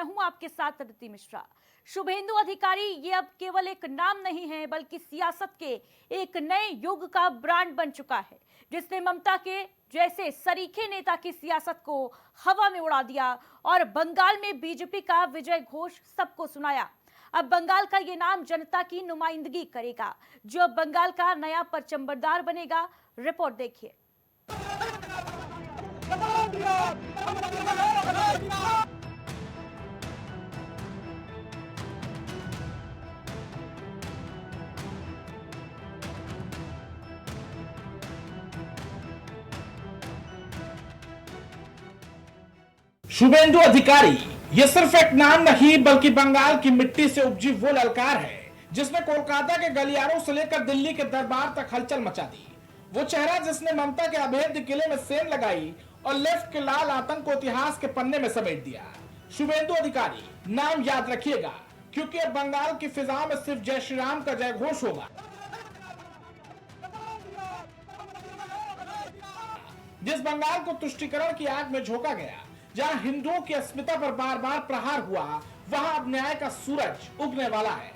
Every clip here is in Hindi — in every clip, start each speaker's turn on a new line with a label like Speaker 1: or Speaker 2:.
Speaker 1: मैं हूं आपके साथ अदिति मिश्रा। शुभेंदु अधिकारी ये अब केवल एक नाम नहीं है, बल्कि सियासत के एक नए युग का ब्रांड बन चुका है, जिसने ममता के जैसे सरीखे नेता की सियासत को हवा में उड़ा दिया और बंगाल में बीजेपी का विजय घोष सबको सुनाया। अब बंगाल का ये नाम जनता की नुमाइंदगी करेगा, जो बंगाल का नया परचंबरदार बनेगा। रिपोर्ट देखिए।
Speaker 2: शुभेंदु अधिकारी ये सिर्फ एक नाम नहीं, बल्कि बंगाल की मिट्टी से उपजी वो ललकार है जिसने कोलकाता के गलियारों से लेकर दिल्ली के दरबार तक हलचल मचा दी। वो चेहरा जिसने ममता के अभेद्य किले में सेन लगाई और लेफ्ट के लाल आतंक को इतिहास के पन्ने में समेट दिया। शुभेंदु अधिकारी नाम याद रखिएगा, क्योंकि अब बंगाल की फिजा में सिर्फ जय श्री राम का जय घोष होगा। जिस बंगाल को तुष्टिकरण की आग में झोंका गया, जहां हिंदुओं की अस्मिता पर बार बार प्रहार हुआ, वहां अब न्याय का सूरज उगने वाला है।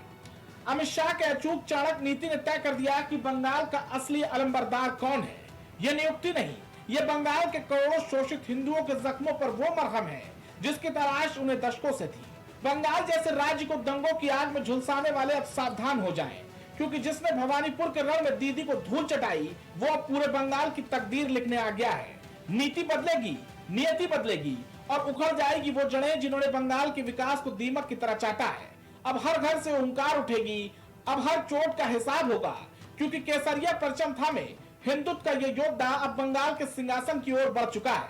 Speaker 2: अमित शाह के अचूक चाणक्य नीति ने तय कर दिया कि बंगाल का असली अलंबरदार कौन है। यह नियुक्ति नहीं, यह बंगाल के करोड़ों शोषित हिंदुओं के जख्मों पर वो मरहम है जिसकी तलाश उन्हें दशकों से थी। बंगाल जैसे राज्य को दंगों की आग में झुलसाने वाले अब सावधान हो जाएं, क्योंकि जिसने भवानीपुर के रण में दीदी को धूल चटाई, वो अब पूरे बंगाल की तकदीर लिखने आ गया है। नीति बदलेगी, नियति बदलेगी और उखड़ जाएगी वो जड़ें जिन्होंने बंगाल के विकास को दीमक की तरह चाटा है। अब हर घर से ओंकार उठेगी, अब हर चोट का हिसाब होगा, क्योंकि केसरिया परचम थामे हिंदुत्व का ये योद्धा अब बंगाल के सिंहासन की ओर बढ़ चुका है।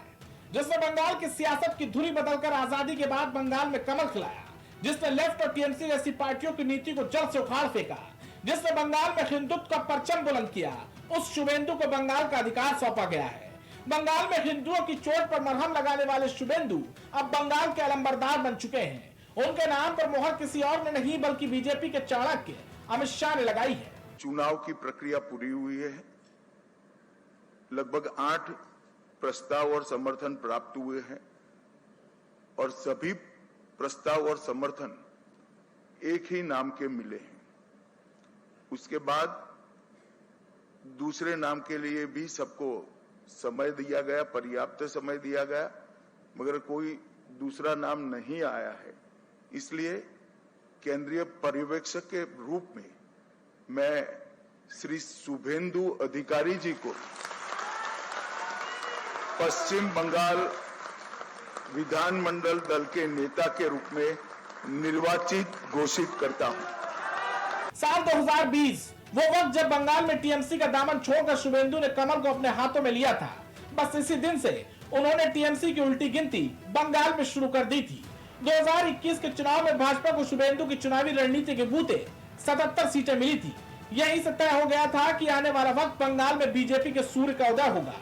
Speaker 2: जिसने बंगाल की सियासत की धुरी बदलकर आजादी के बाद बंगाल में कमल खिलाया, जिसने लेफ्ट और टीएमसी जैसी पार्टियों की नीति को जड़ से उखाड़ फेंका, जिसने बंगाल में हिंदुत्व का परचम बुलंद किया, उस शुभेंदु को बंगाल का अधिकार सौंपा गया है। बंगाल में हिंदुओं की चोट पर मरहम लगाने वाले शुभेंदु अब बंगाल के अलंबरदार बन चुके हैं। उनके नाम पर मोहर किसी और ने नहीं, बल्कि बीजेपी के चाणक्य अमित शाह ने लगाई है।
Speaker 3: चुनाव की प्रक्रिया पूरी हुई है। लगभग 8 प्रस्ताव और समर्थन प्राप्त हुए हैं और सभी प्रस्ताव और समर्थन एक ही नाम के मिले हैं। उसके बाद दूसरे नाम के लिए भी सबको समय दिया गया, पर्याप्त समय दिया गया, मगर कोई दूसरा नाम नहीं आया है। इसलिए केंद्रीय पर्यवेक्षक के रूप में मैं श्री शुभेंदु अधिकारी जी को पश्चिम बंगाल विधानमंडल दल के नेता के रूप में निर्वाचित घोषित करता हूं।
Speaker 2: साल 2020 वो वक्त जब बंगाल में टीएमसी का दामन छोड़कर शुभेंदु ने कमल को अपने हाथों में लिया था। बस इसी दिन से उन्होंने टीएमसी की उल्टी गिनती बंगाल में शुरू कर दी थी। 2021 के चुनाव में भाजपा को शुभेंदु की चुनावी रणनीति के बूते 77 सीटें मिली थी। यही से तय हो गया था कि आने वाला वक्त बंगाल में बीजेपी के सूर्य का उदय होगा।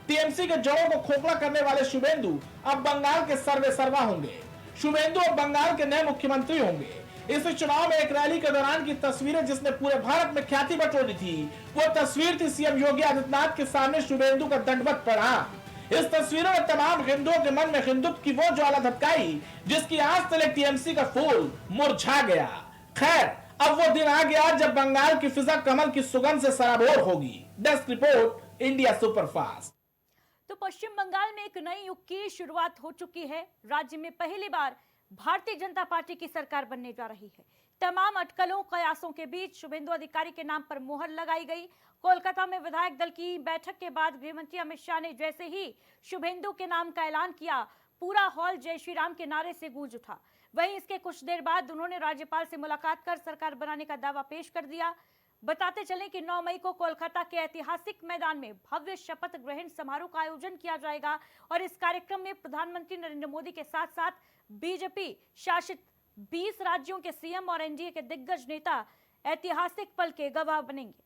Speaker 2: टीएमसी के जड़ों को खोखला करने वाले शुभेंदु अब बंगाल के सर्वे सर्वा होंगे। शुभेंदु अब बंगाल के नए मुख्यमंत्री होंगे। इस चुनाव में एक रैली के दौरान की तस्वीरें जिसने पूरे भारत में ख्याति बटोरी थी, वो तस्वीर थी सीएम योगी आदित्यनाथ के सामने शुभेंदु का दंडवत प्रणाम। इस तस्वीरों में तमाम हिंदुओं के मन में हिंदुत्व की वो ज्वाला धधकाई जिसकी आज तले टीएमसी का फूल मुरझा गया। खैर, अब वो दिन आ गया जब बंगाल की फिजा कमल की सुगंध से सराबोर होगी। Desk report, India superfast.
Speaker 1: तो पश्चिम बंगाल में एक नई युग की शुरुआत हो चुकी है। राज्य में पहली बार भारतीय जनता पार्टी की सरकार बनने जा रही है। तमाम अटकलों कयासों के बीच शुभेंदु अधिकारी के नाम पर मोहर लगाई गई। कोलकाता में विधायक दल की बैठक के बाद गृहमंत्री अमित शाह ने जैसे ही शुभेंदु के नाम का ऐलान किया, पूरा हॉल जय श्री राम के नारे से गूंज उठा। वहीं इसके कुछ देर बाद उन्होंने राज्यपाल से मुलाकात कर सरकार बनाने का दावा पेश कर दिया। बताते चलें कि 9 मई को कोलकाता के ऐतिहासिक मैदान में भव्य शपथ ग्रहण समारोह का आयोजन किया जाएगा और इस कार्यक्रम में प्रधानमंत्री नरेंद्र मोदी के साथ साथ बीजेपी शासित 20 राज्यों के सीएम और एनडीए के दिग्गज नेता ऐतिहासिक पल के गवाह बनेंगे।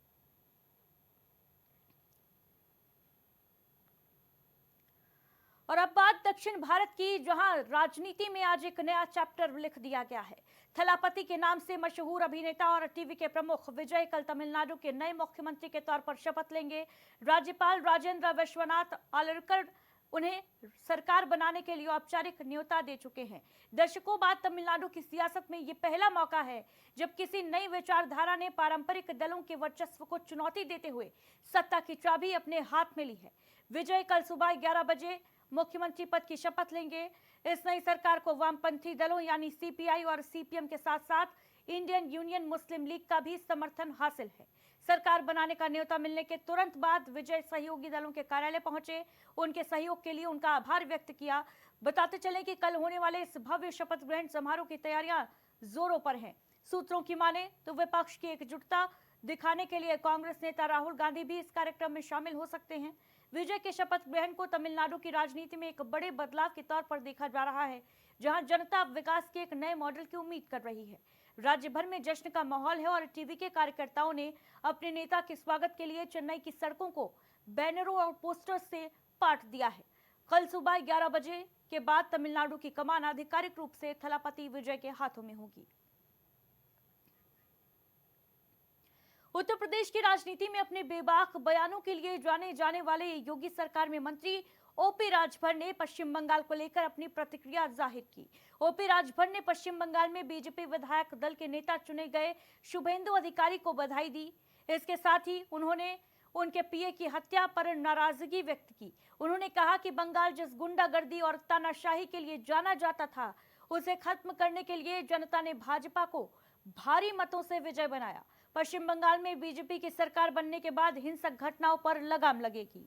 Speaker 1: और अब बात दक्षिण भारत की, जहां राजनीति में आज एक नया चैप्टर लिख दिया गया है। थलापति के नाम से मशहूर अभिनेता और टीवी के प्रमुख विजय कल तमिलनाडु के नए मुख्यमंत्री के तौर पर शपथ लेंगे। राज्यपाल राजेंद्र विश्वनाथ आलरकर उन्हें सरकार बनाने के लिए औपचारिक न्योता दे चुके हैं। दशकों बाद तमिलनाडु की सियासत में ये पहला मौका है जब किसी नई विचारधारा ने पारंपरिक दलों के वर्चस्व को चुनौती देते हुए सत्ता की चाबी अपने हाथ में ली है। विजय कल सुबह 11 बजे मुख्यमंत्री पद की शपथ लेंगे। इस नई सरकार को वामपंथी दलों यानी सीपीआई और सीपीएम के साथ साथ इंडियन यूनियन मुस्लिम लीग का भी समर्थन हासिल है। सरकार बनाने का न्योता मिलने के तुरंत बाद विजय सहयोगी दलों के कार्यालय पहुंचे, उनके सहयोग के लिए उनका आभार व्यक्त किया। बताते चले कि कल होने वाले इस भव्य शपथ ग्रहण समारोह की तैयारियां जोरों पर हैं। सूत्रों की माने तो विपक्ष की एकजुटता दिखाने के लिए कांग्रेस नेता राहुल गांधी भी इस कार्यक्रम में शामिल हो सकते हैं। विजय के शपथ ग्रहण को तमिलनाडु की राजनीति में एक बड़े बदलाव के तौर पर देखा जा रहा है, जहां जनता विकास के एक नए मॉडल की उम्मीद कर रही है। राज्य भर में जश्न का माहौल है और टीवी के कार्यकर्ताओं ने अपने नेता के स्वागत के लिए चेन्नई की सड़कों को बैनरों और पोस्टर्स से पाट दिया है। कल सुबह 11 बजे के बाद तमिलनाडु की कमान आधिकारिक रूप से थलापति विजय के हाथों में होगी। उत्तर प्रदेश की राजनीति में अपने बेबाक बयानों के लिए जाने जाने वाले योगी सरकार में मंत्री ओपी राजभर ने पश्चिम बंगाल को लेकर अपनी प्रतिक्रिया जाहिर की। ओपी राजभर ने पश्चिम बंगाल में बीजेपी विधायक दल के नेता चुने गए शुभेंदु अधिकारी को बधाई दी। इसके साथ ही उन्होंने उनके पीए की हत्या पर नाराजगी व्यक्त की। उन्होंने कहा कि बंगाल जिस गुंडागर्दी और तानाशाही के लिए जाना जाता था, उसे खत्म करने के लिए जनता ने भाजपा को भारी मतों से विजय बनाया। पश्चिम बंगाल में बीजेपी की सरकार बनने के बाद हिंसक घटनाओं पर लगाम लगेगी।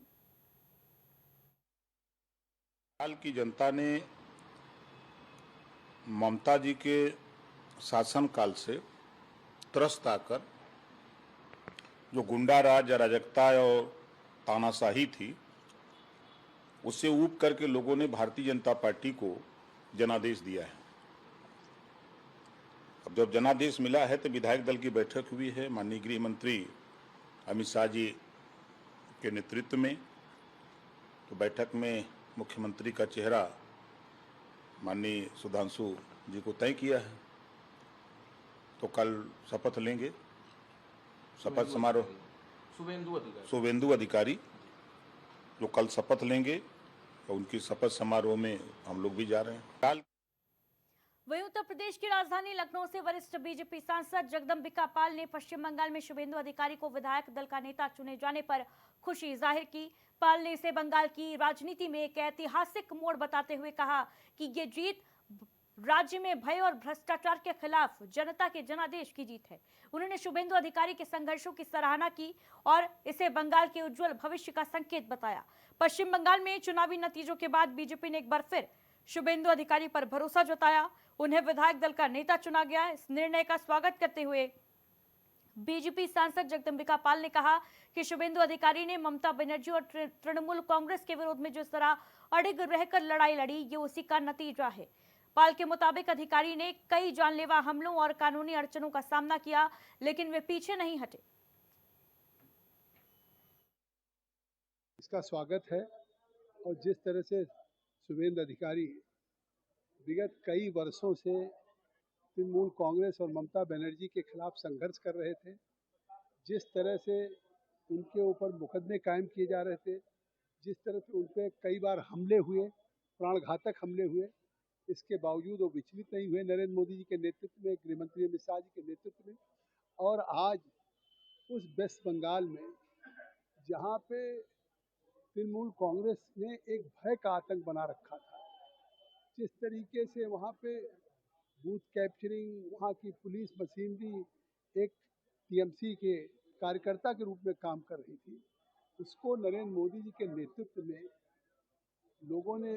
Speaker 4: बंगाल की जनता ने ममता जी के शासनकाल से त्रस्त आकर जो गुंडा राज, अराजकता और तानाशाही थी, उससे ऊब करके लोगों ने भारतीय जनता पार्टी को जनादेश दिया है। अब जब जनादेश मिला है तो विधायक दल की बैठक हुई है माननीय गृह मंत्री अमित शाह जी के नेतृत्व में। तो बैठक में मुख्यमंत्री का चेहरा माननीय सुधांशु जी को तय किया है। तो कल शपथ लेंगे। शपथ समारोह शुभेंदु अधिकारी जो कल शपथ लेंगे, तो उनकी शपथ समारोह में हम लोग भी जा रहे हैं।
Speaker 1: वहीं उत्तर प्रदेश की राजधानी लखनऊ से वरिष्ठ बीजेपी सांसद जगदम्बिका पाल ने पश्चिम बंगाल में शुभेंदु अधिकारी को विधायक दल का नेता चुने जाने पर खुशी जाहिर की। पाल ने इसे बंगाल की राजनीति में एक ऐतिहासिक मोड़ बताते हुए कहा कि ये जीत राज्य में भय और भ्रष्टाचार के खिलाफ जनता के जनादेश की जीत है। उन्होंने शुभेंदु अधिकारी के संघर्षों की सराहना की और इसे बंगाल के उज्जवल भविष्य का संकेत बताया। पश्चिम बंगाल में चुनावी नतीजों के बाद बीजेपी ने एक बार फिर शुभेंदु अधिकारी पर भरोसा जताया। उन्हें विधायक दल का नेता चुना गया। इस निर्णय का स्वागत करते हुए बीजेपी सांसद जगदम्बिका पाल ने कहा कि शुभेंदु अधिकारी ने ममता बनर्जी और तृणमूल कांग्रेस के विरोध में जिस तरह अडिग रहकर लड़ाई लड़ी, ये उसी का नतीजा है। पाल के मुताबिक अधिकारी ने कई जानलेवा हमलों और कानूनी अड़चनों का सामना किया, लेकिन वे पीछे नहीं हटे।
Speaker 5: इसका स्वागत है और जिस तरह से शुभेंदु अधिकारी विगत कई वर्षों से तृणमूल कांग्रेस और ममता बनर्जी के खिलाफ संघर्ष कर रहे थे, जिस तरह से उनके ऊपर मुकदमे कायम किए जा रहे थे, जिस तरह से उन पर कई बार हमले हुए, प्राणघातक हमले हुए, इसके बावजूद वो विचलित नहीं हुए नरेंद्र मोदी जी के नेतृत्व में, गृह मंत्री अमित शाह जी के नेतृत्व में। और आज उस वेस्ट बंगाल में जहाँ पे तृणमूल कांग्रेस ने एक भय का आतंक बना रखा था, जिस तरीके से वहाँ पे बूथ कैप्चरिंग, वहाँ की पुलिस मशीनरी एक टीएमसी के कार्यकर्ता के रूप में काम कर रही थी, उसको नरेंद्र मोदी जी के नेतृत्व में लोगों ने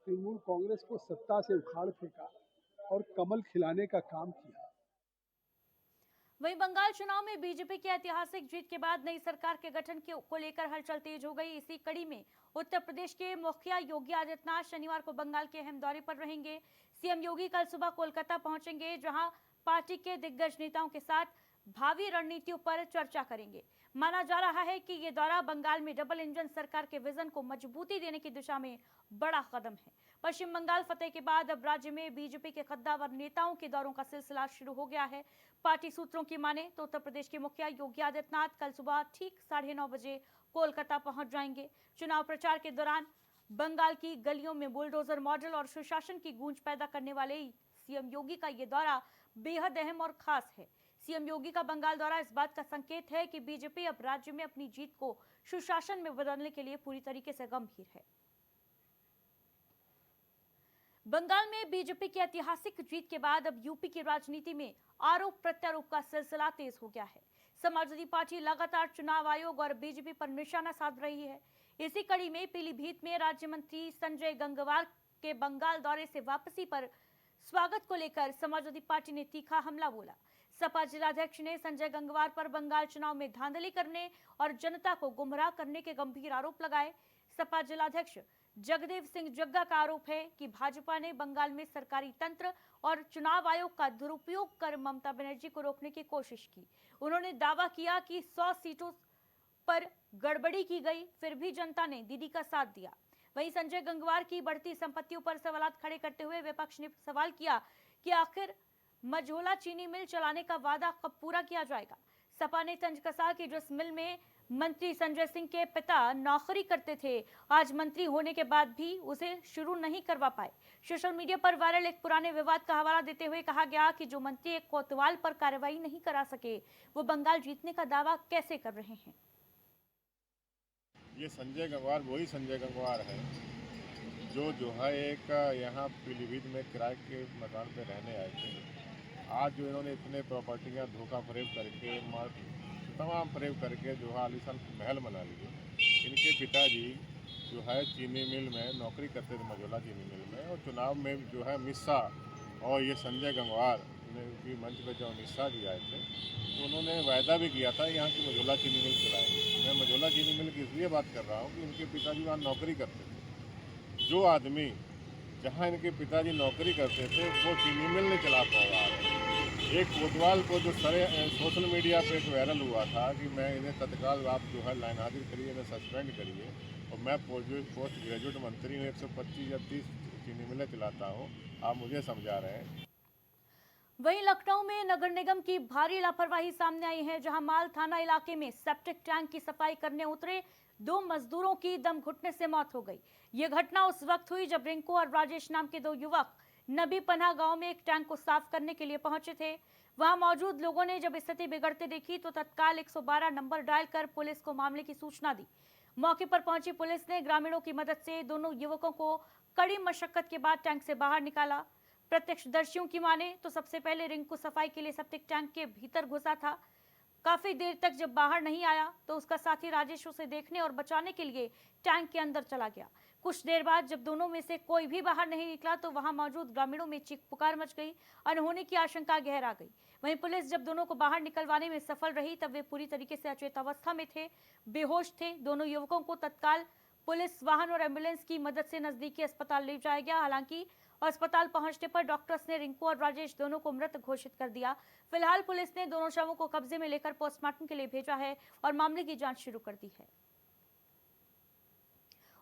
Speaker 5: तृणमूल कांग्रेस को सत्ता से उखाड़ फेंका और कमल खिलाने का काम किया।
Speaker 1: वहीं बंगाल चुनाव में बीजेपी की ऐतिहासिक जीत के बाद नई सरकार के गठन को लेकर हलचल तेज हो गई। इसी कड़ी में उत्तर प्रदेश के मुखिया योगी आदित्यनाथ शनिवार को बंगाल के अहम दौरे पर रहेंगे। सीएम योगी कल सुबह कोलकाता पहुंचेंगे, जहां पार्टी के दिग्गज नेताओं के साथ भावी रणनीतियों पर चर्चा करेंगे। माना जा रहा है कि ये दौरा बंगाल में डबल इंजन सरकार के विजन को मजबूती देने की दिशा में बड़ा कदम है। पश्चिम बंगाल फतेह के बाद अब राज्य में बीजेपी के कद्दावर नेताओं के दौरों का सिलसिला शुरू हो गया है। पार्टी सूत्रों की माने तो उत्तर प्रदेश के मुखिया योगी आदित्यनाथ कल सुबह ठीक 9:30 बजे कोलकाता पहुंच जाएंगे। चुनाव प्रचार के दौरान बंगाल की गलियों में बुलडोजर मॉडल और सुशासन की गूंज पैदा करने वाले सीएम योगी का ये दौरा बेहद अहम और खास है। सीएम योगी का बंगाल दौरा इस बात का संकेत है कि बीजेपी अब राज्य में अपनी जीत को सुशासन में बदलने के लिए पूरी तरीके से गंभीर है। बंगाल में बीजेपी की ऐतिहासिक जीत के बाद अब यूपी की राजनीति में आरोप प्रत्यारोप का सिलसिला तेज हो गया है। समाजवादी पार्टी लगातार चुनाव आयोग और बीजेपी पर निशाना साध रही है। इसी कड़ी में पीलीभीत में राज्य मंत्री संजय गंगवार के बंगाल दौरे से वापसी पर स्वागत को लेकर समाजवादी पार्टी ने तीखा हमला बोला। सपा जिलाध्यक्ष ने संजय गंगवार पर बंगाल चुनाव में धांधली करने और जनता को गुमराह करने के गंभीर आरोप लगाए। सपा जिलाध्यक्ष जगदेव सिंह जग्गा का आरोप है कि भाजपा ने बंगाल में सरकारी तंत्र और चुनाव आयोग का दुरुपयोग कर ममता बनर्जी को रोकने की कोशिश की। उन्होंने दावा किया कि 100 सीटों पर गड़बड़ी की गई, फिर भी जनता ने दीदी का साथ दिया। वहीं संजय गंगवार की बढ़ती संपत्तियों पर सवाल खड़े करते हुए विपक्ष ने सवाल किया कि आखिर मझोला चीनी मिल चलाने का वादा कब पूरा किया जाएगा। सपा ने तंज कसा कि जिस मिल में मंत्री संजय सिंह के पिता नौकरी करते थे, आज मंत्री होने के बाद भी उसे शुरू नहीं करवा पाए। सोशल मीडिया पर वायरल एक पुराने विवाद का हवाला देते हुए कहा गया कि जो मंत्री एक कोतवाल पर कार्रवाई नहीं करा सके, वो बंगाल जीतने का दावा कैसे कर रहे हैं।
Speaker 6: ये संजय गंगवार वही संजय गंगवार है जो है एक यहाँ पीलीभीत में किराए के मकान पे रहने आए थे। आज जो इन्होंने इतने प्रॉपर्टियाँ धोखा फरेब करके तमाम फरेब करके जो है आलीशान महल बना लिए। इनके पिताजी जो है चीनी मिल में नौकरी करते थे, मझोला चीनी मिल में, और चुनाव में जो है मिस्सा और ये संजय गंगवार की मंच पर जब मिस्सा भी आए थे तो उन्होंने वायदा भी किया था यहाँ की मझोला चीनी मिल चलाएंगे। मैं मझोला चीनी मिल की इसलिए बात कर रहा हूँ कि इनके पिताजी वहाँ नौकरी करते थे। जो आदमी जहाँ इनके पिताजी नौकरी करते थे वो चीनी मिल नहीं चला पा रहा है। एक कोतवाल को जो सोशल मीडिया पे एक वायरल हुआ था कि मैं इन्हें तत्काल आप जो है लाइन हाजिर करिए, इन्हें सस्पेंड करिए, और मैं पोस्ट ग्रेजुएट मंत्री हूँ, 125 या 30 चीनी मिलें चलाता हूँ, आप मुझे समझा रहे हैं।
Speaker 1: वहीं लखनऊ में नगर निगम की भारी लापरवाही सामने आई है, जहां माल थाना इलाके में सेप्टिक टैंक की सफाई करने उतरे 2 मजदूरों की दम घुटने से मौत हो गई। ये घटना उस वक्त हुई जब रिंकू और राजेश नाम के 2 युवक नबी पन्हा गांव में एक टैंक को साफ करने के लिए पहुंचे थे। वहां मौजूद लोगों ने जब स्थिति बिगड़ते देखी तो तत्काल 112 नंबर डायल कर पुलिस को मामले की सूचना दी। मौके पर पहुंची पुलिस ने ग्रामीणों की मदद से दोनों युवकों को कड़ी मशक्कत के बाद टैंक से बाहर निकाला। प्रत्यक्षदर्शियों की माने तो सबसे पहले रिंकू सफाई के लिए सेप्टिक टैंक के भीतर घुसा था। काफी देर तक जब बाहर नहीं आया तो उसका साथी राजेश उसे देखने और बचाने के लिए टैंक के अंदर चला गया। कुछ देर बाद जब दोनों में से कोई भी बाहर नहीं निकला तो वहां मौजूद ग्रामीणों में चीख पुकार मच गई। अनहोनी की आशंका गहरा गई। वहीं पुलिस जब दोनों को बाहर निकलवाने में सफल रही तब वे पूरी तरीके से अचेत अवस्था में थे, बेहोश थे। दोनों युवकों को तत्काल पुलिस वाहन और एम्बुलेंस की मदद से नजदीकी अस्पताल ले जाया गया। हालांकि अस्पताल पहुंचने पर डॉक्टर्स ने रिंकू और राजेश दोनों को मृत घोषित कर दिया। फिलहाल पुलिस ने दोनों शवों को कब्जे में लेकर पोस्टमार्टम के लिए भेजा है और मामले की जांच शुरू कर दी है।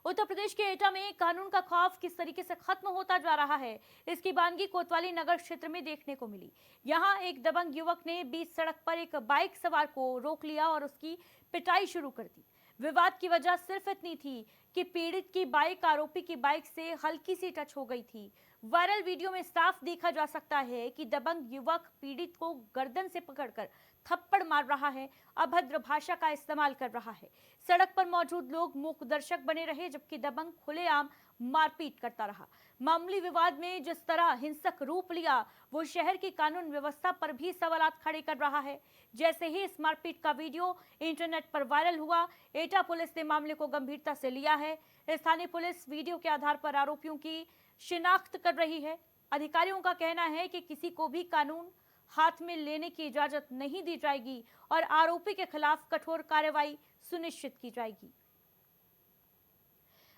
Speaker 1: उत्तर प्रदेश के एटा में कानून का खौफ किस तरीके से खत्म होता जा रहा है, इसकी वानगी कोतवाली नगर क्षेत्र में देखने को मिली। यहां एक दबंग युवक ने बीच सड़क पर एक बाइक सवार को रोक लिया और उसकी पिटाई शुरू कर दी। विवाद की वजह सिर्फ इतनी थी कि पीड़ित की बाइक आरोपी की बाइक से हल्की सी टच हो गई थी। वायरल वीडियो में साफ देखा जा सकता है कि दबंग युवक पीड़ित को गर्दन से पकड़कर थप्पड़ मार रहा है, अभद्र भाषा का इस्तेमाल कर रहा है। सड़क पर मौजूद लोग मूक दर्शक बने रहे जबकि दबंग खुलेआम मारपीट करता रहा। मामूली विवाद में जिस तरह हिंसक रूप लिया वो शहर की कानून व्यवस्था पर भी सवालात खड़े कर रहा है। जैसे ही इस मारपीट का वीडियो इंटरनेट पर वायरल हुआ, एटा पुलिस ने मामले को गंभीरता से लिया है। स्थानीय पुलिस वीडियो के आधार पर आरोपियों की शिनाख्त कर रही है। अधिकारियों का कहना है कि किसी को भी कानून हाथ में लेने की इजाजत नहीं दी जाएगी और आरोपी के खिलाफ कठोर कार्रवाई सुनिश्चित की जाएगी।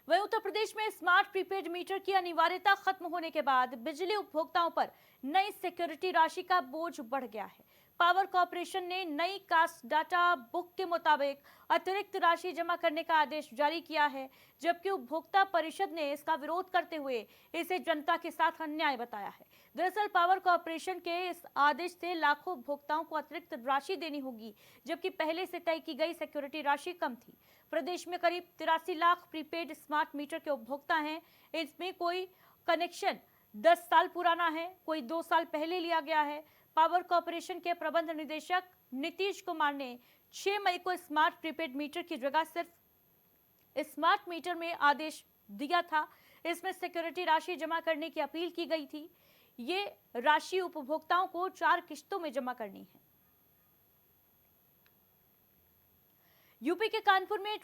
Speaker 1: वहीं उत्तर प्रदेश में स्मार्ट प्रीपेड मीटर की अनिवार्यता खत्म होने के बाद बिजली उपभोक्ताओं पर नई सिक्योरिटी राशि का बोझ बढ़ गया है। पावर कॉर्पोरेशन ने नई कास्ट डाटा बुक के मुताबिक अतिरिक्त राशि जमा करने का आदेश जारी किया है, जबकि उपभोक्ता परिषद ने इसका विरोध करते हुए इसे जनता के साथ अन्याय बताया है। दरअसल पावर कॉर्पोरेशन के इस आदेश से लाखों उपभोक्ताओं को अतिरिक्त राशि देनी होगी, जबकि पहले से तय की गई सिक्योरिटी राशि कम थी। प्रदेश में करीब 83 लाख प्रीपेड स्मार्ट मीटर के उपभोक्ता हैं। इसमें कोई कनेक्शन 10 साल पुराना है, कोई 2 साल पहले लिया गया है। पावर कॉर्पोरेशन के प्रबंध निदेशक नीतीश कुमार ने 6 मई को स्मार्ट प्रीपेड मीटर की जगह सिर्फ स्मार्ट मीटर में आदेश दिया था। इसमें सिक्योरिटी राशि जमा करने की अपील की गई थी। ये राशि उपभोक्ताओं को 4 किश्तों में जमा करनी है। यूपी के कानपुर में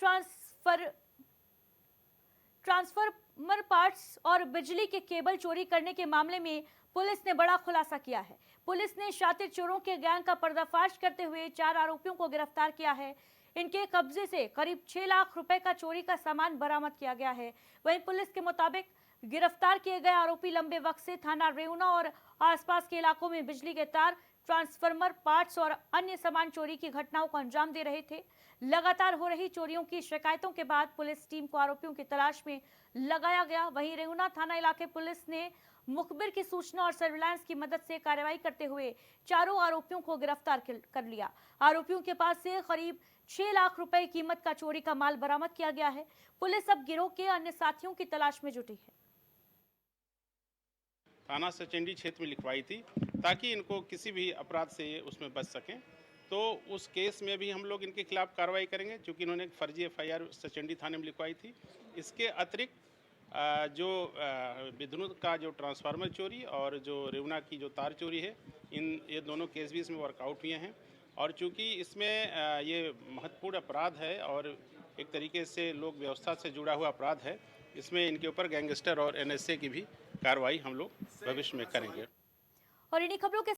Speaker 1: ट्रांसफार्मर पार्ट्स और बिजली के केबल चोरी करने के मामले में पुलिस ने बड़ा खुलासा किया है। पुलिस ने शातिर चोरों के गैंग का पर्दाफाश करते हुए 4 आरोपियों को गिरफ्तार किया है। इनके कब्जे से करीब 6 लाख रुपए का चोरी का सामान बरामद किया गया है। वहीं पुलिस के मुताबिक गिरफ्तार किए गए आरोपी लंबे वक्त से थाना रेउना और आसपास के इलाकों में बिजली के तार, ट्रांसफार्मर पार्ट्स और अन्य सामान चोरी की घटनाओं को अंजाम दे रहे थे। लगातार हो रही चोरियों की शिकायतों के बाद पुलिस टीम को आरोपियों की तलाश में लगाया गया। वहीं रेउना थाना इलाके पुलिस ने मुखबिर की सूचना और सर्विलांस की मदद से कार्रवाई करते हुए चारों आरोपियों को गिरफ्तार कर लिया। आरोपियों के पास से करीब 6 लाख रुपए कीमत का चोरी का माल बरामद किया गया है। पुलिस अब गिरोह के अन्य साथियों की तलाश में जुटी है।
Speaker 7: थाना सचंडी क्षेत्र में लिखवाई थी ताकि इनको किसी भी अपराध से उसमें बच सकें। तो उस केस में भी हम लोग इनके खिलाफ कार्रवाई करेंगे, क्योंकि इन्होंने एक फर्जी FIR सचंडी थाने में लिखवाई थी। इसके अतिरिक्त जो विद्युत का जो ट्रांसफार्मर चोरी और जो रेवना की जो तार चोरी है, ये दोनों केस भी इसमें वर्कआउट हुए हैं। और चूंकि इसमें ये महत्वपूर्ण अपराध है और एक तरीके से लोक व्यवस्था से जुड़ा हुआ अपराध है, इसमें इनके ऊपर गैंगस्टर और NSA की भी कार्रवाई हम लोग भविष्य में करेंगे।
Speaker 1: और इन्हीं खबरों के